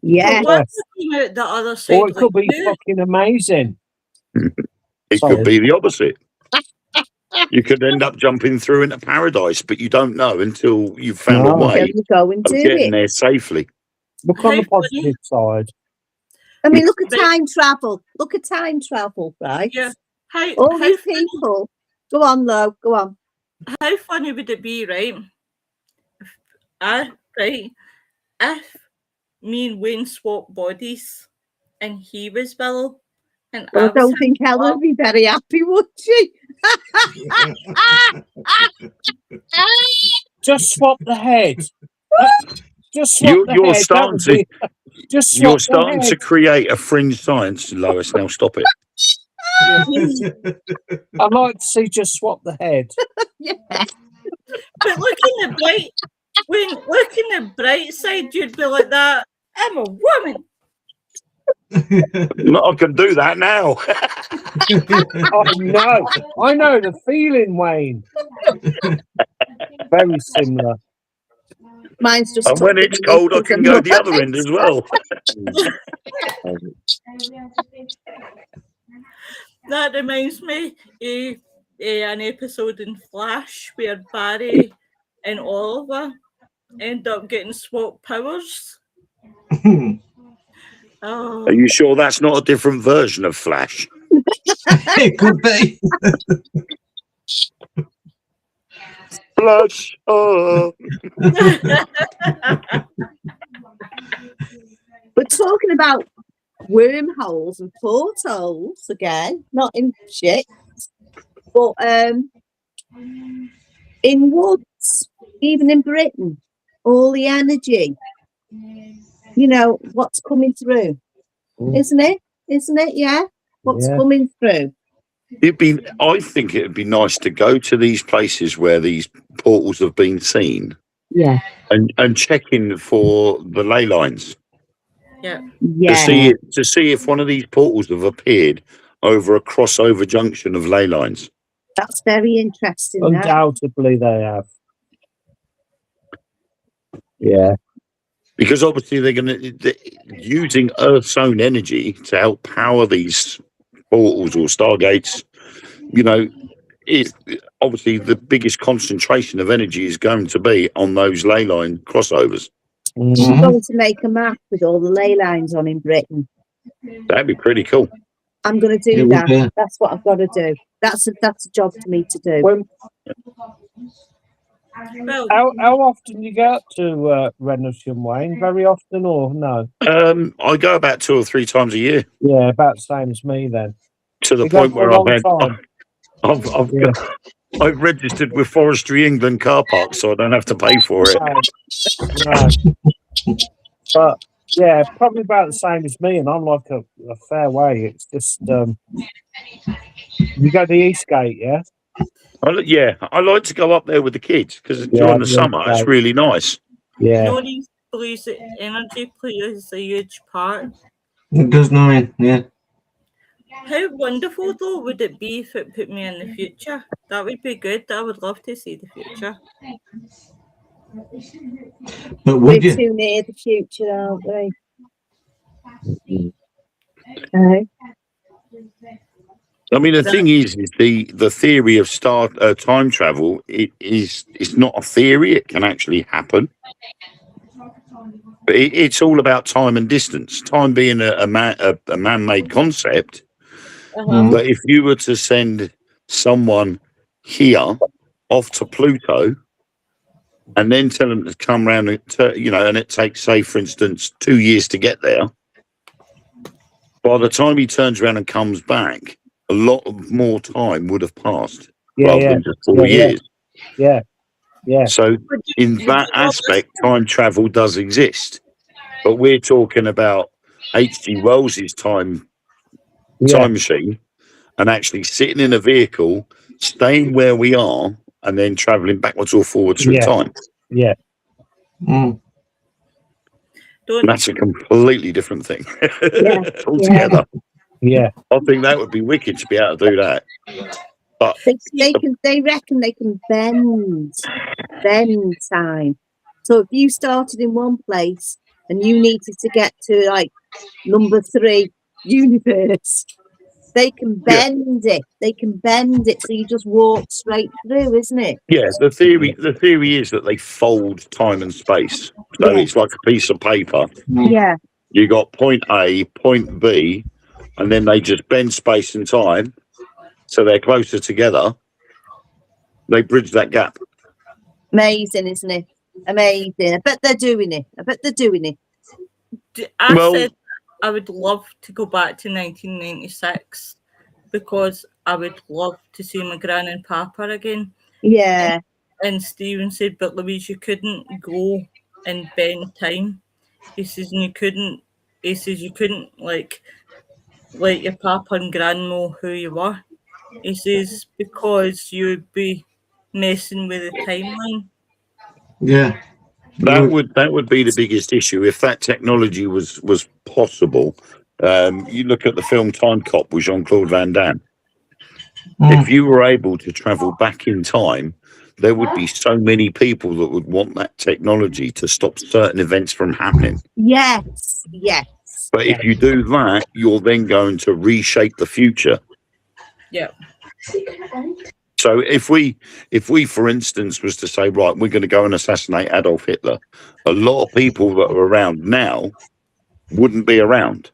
Yeah. What came out the other side? Or it could be fucking amazing. It could be the opposite. You could end up jumping through into paradise, but you don't know until you've found a way you go and of do getting it. there safely. Look on the positive side. I mean, look at time travel. Look at time travel, right? Yeah. All these people. Go on, Lo. Go on. How funny would it be, right? If me and Wayne swapped bodies and he was Willow and Well, I don't was think Helen would be very happy, would she? Just swap the head. Just swap the You're head. starting to create a fringe science, Lois. Now stop it. I'd like to see just swap the head. Yeah. But look in the bright, look in the bright side, you'd be like that. I'm a woman. I can do that now. I know the feeling, Wayne. Very similar. Mine's just. And when it's cold, I can go the other end as well. That reminds me of an episode in Flash where Barry and Oliver end up getting swapped powers. Oh, Are you sure that's not a different version of Flash? It could be. Flash. Oh. We're talking about wormholes and portholes again, not in shit, but in woods, even in Britain, all the energy, you know, what's coming through, isn't it? Isn't it? Yeah, what's coming through? I think it'd be nice to go to these places where these portals have been seen. Yeah. And checking for the ley lines. yeah. Yeah. To see if one of these portals have appeared over a crossover junction of ley lines. That's very interesting. Undoubtedly, they have. Yeah. Because obviously they're using Earth's own energy to help power these portals or stargates. You know, obviously the biggest concentration of energy is going to be on those ley line crossovers. I'm going to make a map with all the ley lines on in Britain. That'd be pretty cool. I'm going to do that. That's what I've got to do. That's a job for me to do. Well, How often do you go up to Restream, Wayne? Very often or no? I go about 2 or 3 times a year. Yeah, about the same as me then. To the You go point for where a long time. I've registered with Forestry England car park, so I don't have to pay for it. No. But yeah, probably about the same as me, and I'm like a fair way. It's just you go to the East Gate, yeah. I like to go up there with the kids because during the summer it's really nice. Yeah. You know, these blues energy plays a huge part. It does know, yeah. How wonderful though would it be if it put me in the future? That would be good. I would love to see the future. But would We're you? too near the future, aren't we? No. I mean, the thing is the theory of time travel. It's not a theory; it can actually happen. But it's all about time and distance. Time being a man-made concept. But if you were to send someone here off to Pluto, and then tell them to come round, and it takes, say, for instance, 2 years to get there. By the time he turns around and comes back, a lot more time would have passed rather than just 4 years. Yeah. So in that aspect, time travel does exist. But we're talking about H.G. Wells's time machine and actually sitting in a vehicle, staying where we are, and then travelling backwards or forwards through time. Yeah. That's a completely different thing altogether. Yeah. I think that would be wicked to be able to do that. But they reckon they can bend time. So if you started in one place and you needed to get to like number 3 universe, they can bend it. They can bend it so you just walk straight through, isn't it? Yeah, the theory is that they fold time and space. So it's like a piece of paper. Yeah. You got point A, point B, and then they just bend space and time so they're closer together. They bridge that gap. Amazing, isn't it? Amazing. I bet they're doing it. I said I would love to go back to 1996 because I would love to see my gran and papa again. Yeah. And Stephen said, but Louise, you couldn't go and bend time. He says, you couldn't like let your papa and gran know who you were. He says, because you'd be messing with the timeline. Yeah. That would be the biggest issue if that technology was possible. You look at the film Time Cop with Jean-Claude Van Damme. If you were able to travel back in time, there would be so many people that would want that technology to stop certain events from happening. Yes. But if you do that, you're then going to reshape the future. Yeah. So if we, for instance, was to say, right, we're going to go and assassinate Adolf Hitler, a lot of people that are around now wouldn't be around.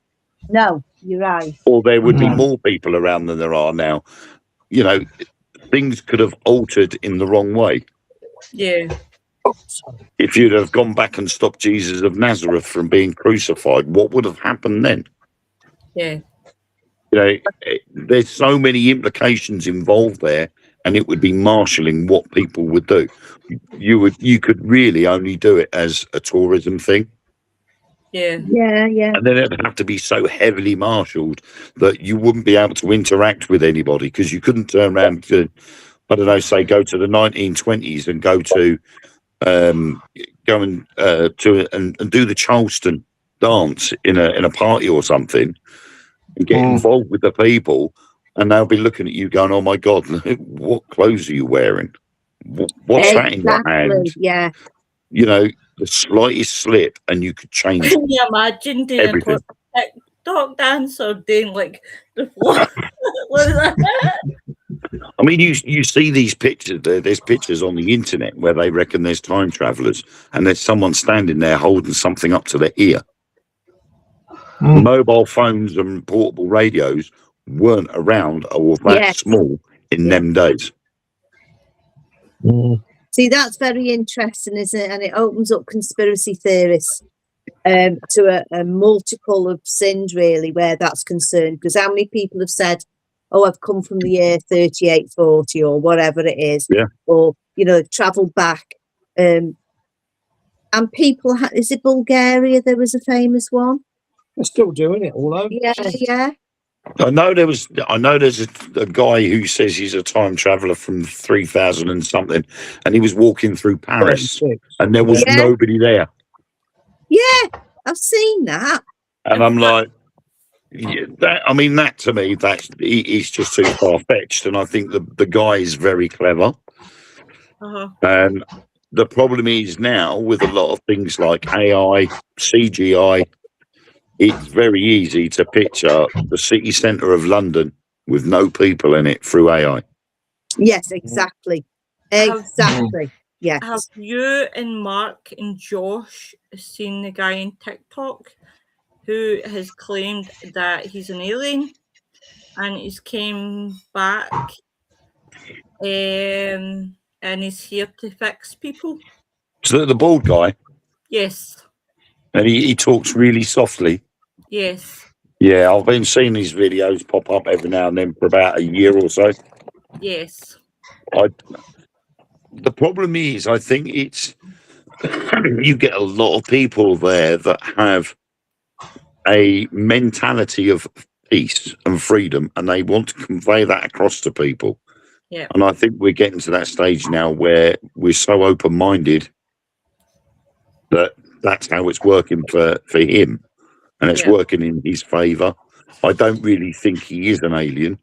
No, you're right. Or there would be more people around than there are now. You know, things could have altered in the wrong way. Yeah. If you'd have gone back and stopped Jesus of Nazareth from being crucified, what would have happened then? Yeah. You know, there's so many implications involved there, and it would be marshalling what people would do. You could really only do it as a tourism thing. Yeah. Yeah. And then it'd have to be so heavily marshalled that you wouldn't be able to interact with anybody, because you couldn't turn around to, I don't know, say go to the 1920s and go to and do the Charleston dance in a party or something and get involved with the people, and they'll be looking at you going, "Oh my God, what clothes are you wearing? What's that in your hand?" Yeah. You know, the slightest slip and you could change. Can you imagine doing everything. a TikTok dance or doing like the what is that? I mean, you see these pictures. There's pictures on the internet where they reckon there's time travelers, and there's someone standing there holding something up to their ear. Mobile phones and portable radios weren't around or that small in them days. See, that's very interesting, isn't it? And it opens up conspiracy theorists to a multiple of sins, really, where that's concerned. Because how many people have said, "Oh, I've come from the year 3840 or whatever it is," or travelled back. And people, is it Bulgaria? There was a famous one. They're still doing it all over. Yeah. I know there's a guy who says he's a time traveller from 3000 and something, and he was walking through Paris, and there was nobody there. Yeah, I've seen that. And I'm like, that to me, it's just too far fetched. And I think the guy is very clever. And the problem is now with a lot of things like AI, CGI, it's very easy to picture the city centre of London with no people in it through AI. Yes, exactly. Exactly. Yes. Have you and Mark and Josh seen the guy in TikTok who has claimed that he's an alien and he's came back and he's here to fix people? So the bald guy? Yes. And he talks really softly? Yes. Yeah, I've been seeing these videos pop up every now and then for about a year or so. Yes. The problem is, I think it's you get a lot of people there that have a mentality of peace and freedom, and they want to convey that across to people. Yeah. And I think we're getting to that stage now where we're so open-minded that that's how it's working for him, and it's working in his favour. I don't really think he is an alien.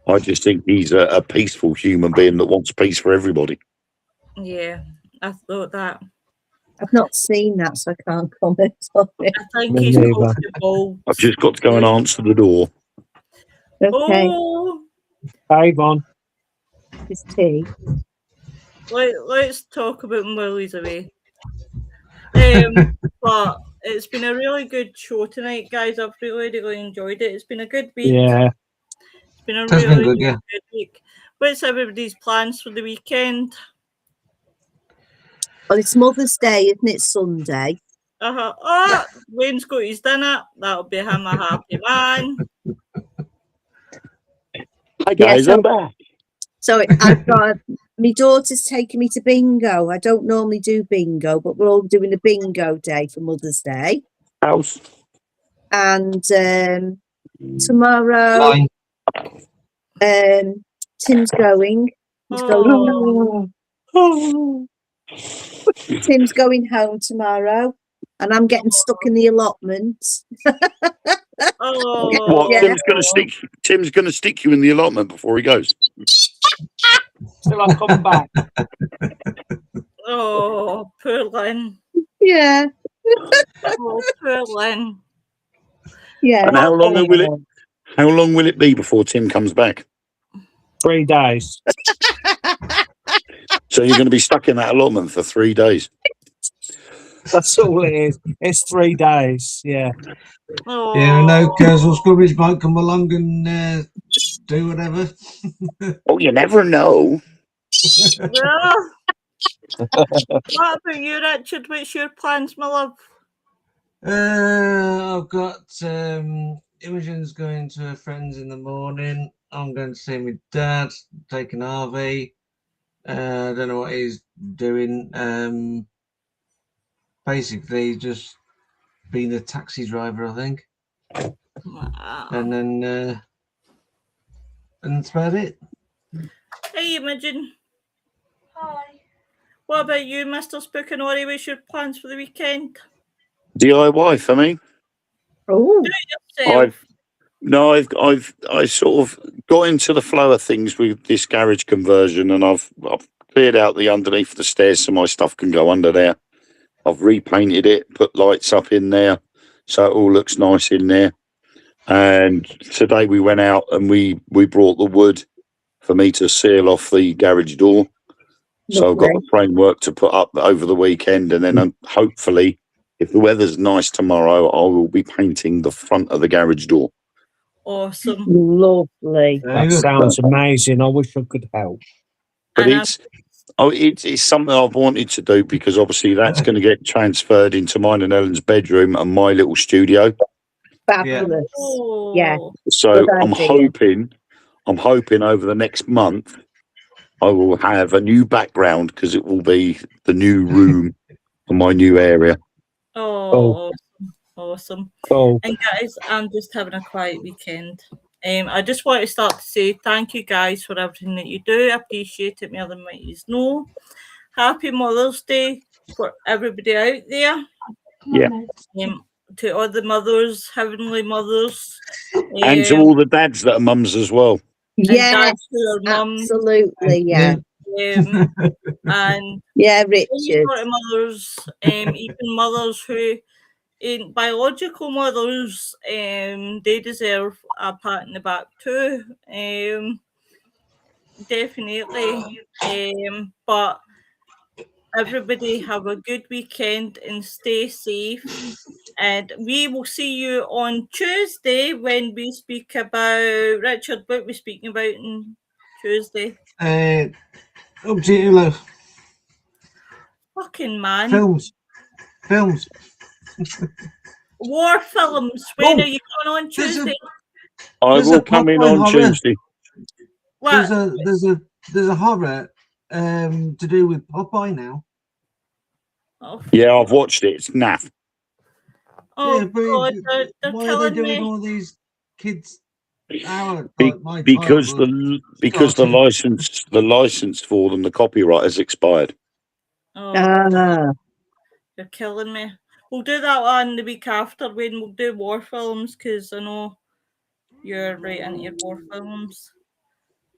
I just think he's a peaceful human being that wants peace for everybody. Yeah, I thought that. I've not seen that, so I can't comment on it. I think he's comfortable. I've just got to go and answer the door. Okay. Oh, hey, on. It's tea. Let's talk about him while he's away. But it's been a really good show tonight, guys. I've really enjoyed it. It's been a good week. Yeah. It's been a really good week. What's everybody's plans for the weekend? Well, it's Mother's Day, isn't it? Sunday. Oh, Wayne's got his dinner. That'll be him a happy man. Hi guys, I'm back. So I've got my daughter's taking me to bingo. I don't normally do bingo, but we're all doing a bingo day for Mother's Day. House. And tomorrow, Tim's going. He's going. Tim's going home tomorrow, and I'm getting stuck in the allotment. What? Yeah. Tim's going to stick you in the allotment before he goes. Till I come back. Oh, poor Lynn. Yeah. Oh, poor Lynn. Yeah. And how long will it be before Tim comes back? 3 days. So you're going to be stuck in that allotment for 3 days. That's all it is. It's 3 days. Yeah. Oh, Yeah, I know Kersal Scrubbies might come along and do whatever. Oh, you never know. yeah. What about you, Richard? What's your plans, my love? I've got Imogen's going to her friends in the morning. I'm going to see my dad, taking RV. I don't know what he's doing. Basically, just being a taxi driver, I think. And then, and that's about it. Hey, Imogen. Hi. What about you, Mr. Spookanori? What's your plans for the weekend? DIY for me. Oh, Yourself. I sort of got into the flow of things with this garage conversion, and I've cleared out the underneath the stairs so my stuff can go under there. I've repainted it, put lights up in there, so it all looks nice in there. And today we went out and we brought the wood for me to seal off the garage door. So I've got the framework to put up over the weekend, and then hopefully, if the weather's nice tomorrow, I will be painting the front of the garage door. Awesome. lovely. That sounds amazing. I wish I could help. But And it's something I've wanted to do, because obviously that's going to get transferred into mine and Ellen's bedroom and my little studio. Fabulous. Oh. Yeah. So Good I'm idea. hoping over the next month I will have a new background, because it will be the new room for my new area. Oh, awesome. Cool. And guys, I'm just having a quiet weekend. I just want to start to say thank you guys for everything that you do. I appreciate it more than what you know. Happy Mother's Day for everybody out there. Yeah. To all the mothers, heavenly mothers. And to all the dads that are mums as well. Yeah, dads who are mums. absolutely. Yeah. And yeah, any Richard. sort of mothers, even mothers who ain't biological mothers, they deserve a pat in the back too. Definitely. But everybody have a good weekend and stay safe. And we will see you on Tuesday when we speak about Richard. What we're speaking about on Tuesday? Up to you, love. Fucking man. Films. War films. When are you going on Tuesday? I will come in on Tuesday. What? There's a horror to do with Popeye now. Oh, yeah, I've watched it. It's naff. oh yeah, God, they're why are they killing doing me. all these kids? Because the license for them, the copyright has expired. Oh, you're killing me. We'll do that one the week after when we'll do war films, because I know you're right into your war films.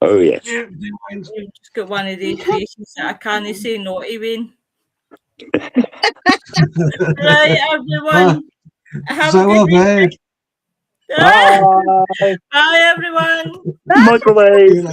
Oh yes. You've just got one of these faces that I can't say no to, Wayne. Right, everyone. Have a good weekend. Bye. Bye, everyone. Microwave.